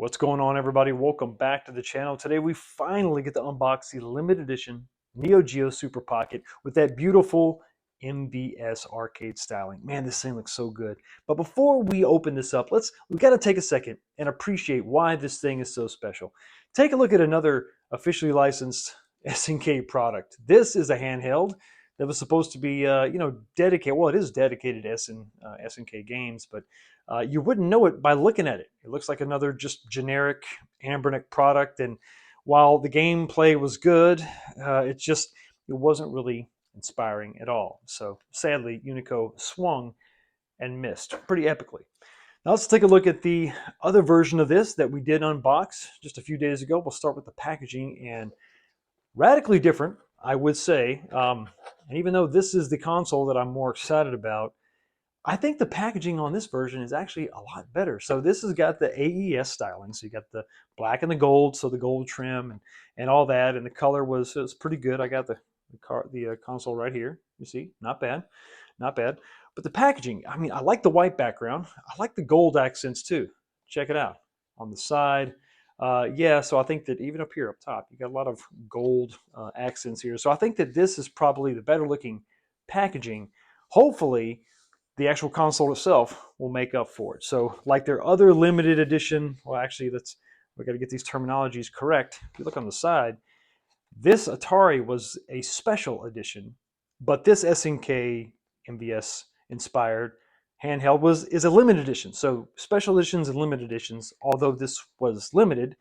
What's going on, everybody? Welcome back to the channel. Today we finally get to unbox the limited edition NeoGeo Super Pocket with that beautiful MVS arcade styling. Man, this thing looks so good. But before we open this up, we got to take a second and appreciate why this thing is so special. Take a look at another officially licensed SNK product. This is a handheld that was supposed to be, dedicated. Well, it is dedicated to SNK games, but you wouldn't know it by looking at it. It looks like another just generic Anbernic product, and while the gameplay was good, it wasn't really inspiring at all. So sadly, Unico swung and missed pretty epically. Now let's take a look at the other version of this that we did unbox just a few days ago. We'll start with the packaging, and radically different, I would say. And even though this is the console that I'm more excited about, I think the packaging on this version is actually a lot better. So this has got the AES styling. So you got the black and the gold, so the gold trim and all that. And the color was pretty good. I got the console right here. You see, not bad, not bad. But the packaging, I mean, I like the white background. I like the gold accents too. Check it out on the side. Yeah, so I think that even up here up top, you got a lot of gold accents here. So I think that this is probably the better looking packaging. Hopefully, the actual console itself will make up for it. So like their other limited edition, well, actually, we got to get these terminologies correct. If you look on the side, this Atari was a special edition, but this SNK MVS inspired handheld is a limited edition. So special editions and limited editions, although this was limited,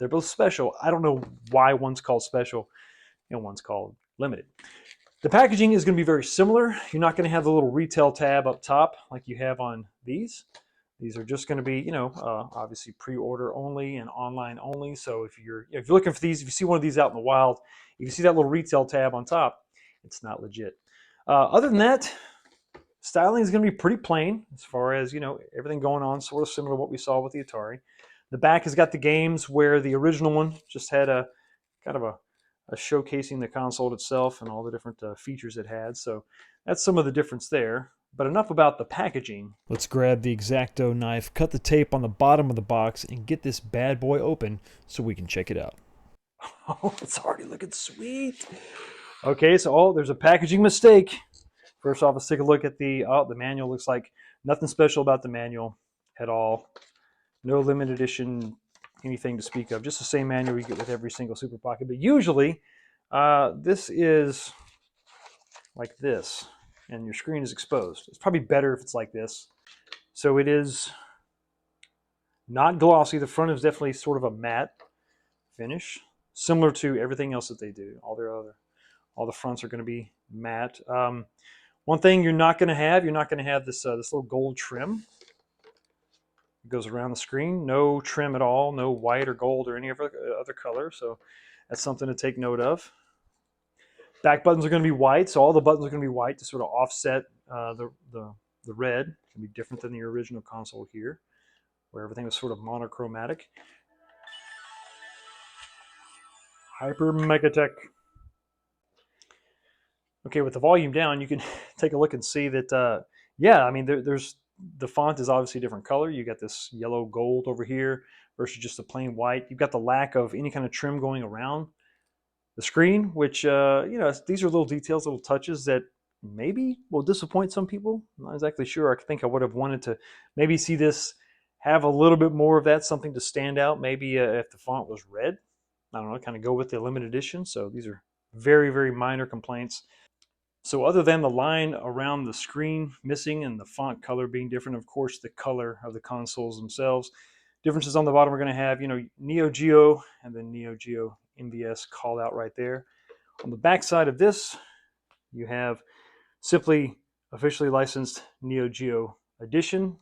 they're both special. I don't know why one's called special and one's called limited. The packaging is going to be very similar. You're not going to have the little retail tab up top like you have on these. These are just going to be, obviously pre-order only and online only. So if you're looking for these, if you see one of these out in the wild, if you see that little retail tab on top, it's not legit. Other than that, styling is going to be pretty plain as far as, everything going on, sort of similar to what we saw with the Atari. The back has got the games where the original one just had a kind of a showcasing the console itself and all the different features it had. So that's some of the difference there. But enough about the packaging. Let's grab the X-Acto knife, cut the tape on the bottom of the box, and get this bad boy open so we can check it out. Oh, it's already looking sweet. Okay, so there's a packaging mistake. First off, let's take a look at the manual. Looks like nothing special about the manual at all. No limited edition anything to speak of. Just the same manual you get with every single Super Pocket. But usually, this is like this, and your screen is exposed. It's probably better if it's like this. So it is not glossy. The front is definitely sort of a matte finish, similar to everything else that they do. All the fronts are going to be matte. One thing you're not going to have this little gold trim. It goes around the screen. No trim at all. No white or gold or any other color. So that's something to take note of. Back buttons are going to be white, so all the buttons are going to be white to sort of offset the red. It's going to be different than the original console here, where everything was sort of monochromatic. Hyper Megatech. Okay, with the volume down, you can take a look and see that, there's the font is obviously a different color. You got this yellow gold over here versus just a plain white. You've got the lack of any kind of trim going around the screen, which, these are little details, little touches that maybe will disappoint some people. I'm not exactly sure. I think I would have wanted to maybe see this have a little bit more of that, something to stand out. Maybe if the font was red, I don't know, kind of go with the limited edition. So these are very, very minor complaints. So other than the line around the screen missing and the font color being different, of course, the color of the consoles themselves. Differences on the bottom are going to have, NeoGeo and then NeoGeo MVS called out right there. On the back side of this, you have simply officially licensed NeoGeo Edition.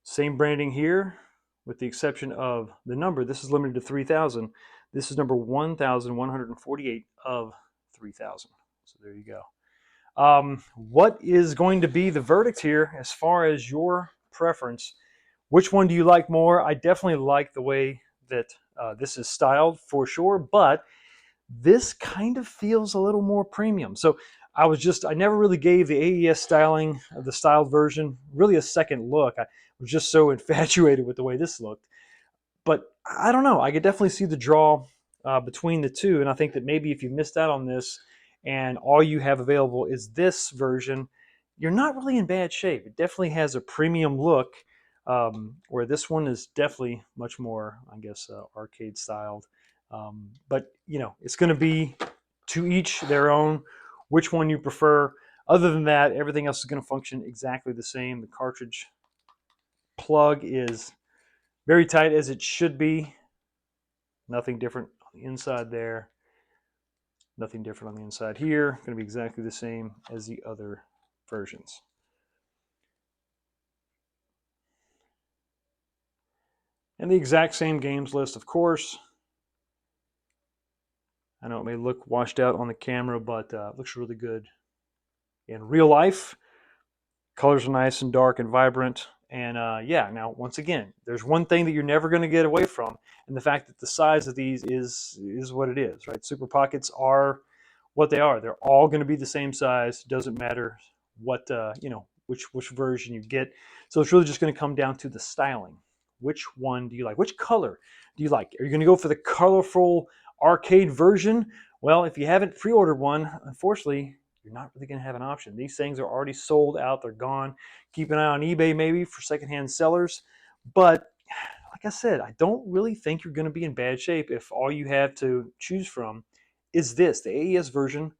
Same branding here, with the exception of the number. This is limited to 3,000. This is number 1,148 of 3,000. So there you go. What is going to be the verdict here as far as your preference? Which one do you like more? I definitely like the way that this is styled for sure, but this kind of feels a little more premium. So I never really gave the AES styling, the styled version, really a second look. I was just so infatuated with the way this looked. But I don't know. I could definitely see the draw between the two. And I think that maybe if you missed out on this and all you have available is this version, you're not really in bad shape. It definitely has a premium look, where this one is definitely much more, I guess, arcade styled. But, you know, it's going to be to each their own, which one you prefer. Other than that, everything else is going to function exactly the same. The cartridge plug is very tight as it should be. Nothing different on the inside there. Nothing different on the inside here. Going to be exactly the same as the other versions. And the exact same games list, of course. I know it may look washed out on the camera, but it looks really good in real life. Colors are nice and dark and vibrant. And yeah, now once again, there's one thing that you're never going to get away from, and the fact that the size of these is what it is, right? Super Pockets are what they are. They're all going to be the same size. Doesn't matter what you know, which version you get. So it's really just going to come down to the styling. Which one do you like? Which color do you like? Are you going to go for the colorful arcade version? Well, if you haven't pre-ordered one, unfortunately, you're not really going to have an option. These things are already sold out. They're gone. Keep an eye on eBay maybe for secondhand sellers. But like I said, I don't really think you're going to be in bad shape if all you have to choose from is this. The AES version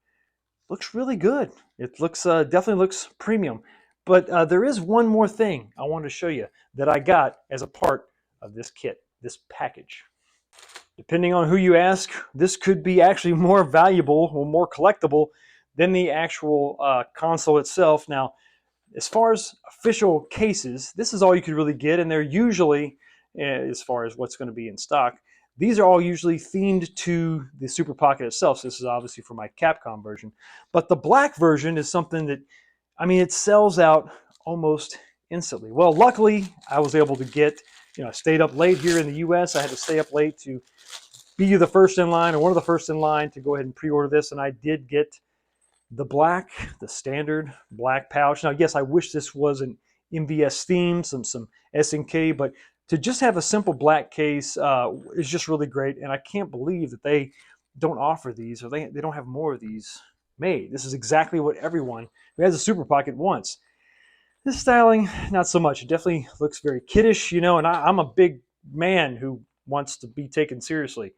looks really good. It looks definitely looks premium. But there is one more thing I wanted to show you that I got as a part of this kit, this package. Depending on who you ask, this could be actually more valuable or more collectible than the actual console itself. Now, as far as official cases, this is all you could really get, and they're usually, as far as what's going to be in stock, these are all usually themed to the Super Pocket itself. So this is obviously for my Capcom version. But the black version is something that, I mean, it sells out almost instantly. Well, luckily, I was able to get, you know, I stayed up late here in the US. I had to stay up late to be the first in line, or one of the first in line, to go ahead and pre-order this, and I did get the black, the standard black pouch. Now, yes, I wish this was an MVS theme, some SNK, but to just have a simple black case is just really great, and I can't believe that they don't offer these, or they don't have more of these made. This is exactly what everyone who has a Super Pocket wants. This styling, not so much. It definitely looks very kiddish, you know, and I'm a big man who wants to be taken seriously.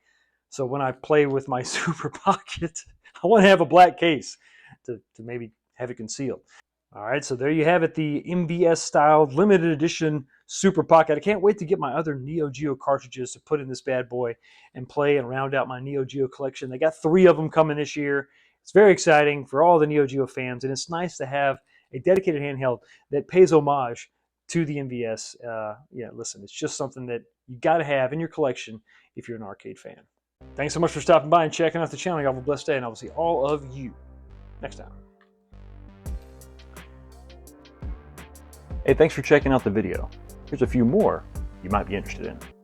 So when I play with my Super Pocket, I want to have a black case to maybe have it concealed. All right, so there you have it, the MVS styled limited edition Super Pocket. I can't wait to get my other NeoGeo cartridges to put in this bad boy and play and round out my NeoGeo collection. They got 3 of them coming this year. It's very exciting for all the NeoGeo fans, and it's nice to have a dedicated handheld that pays homage to the MVS. Yeah, listen, it's just something that you got to have in your collection if you're an arcade fan. Thanks so much for stopping by and checking out the channel. You have a blessed day, and I will see all of you next time. Hey, thanks for checking out the video. Here's a few more you might be interested in.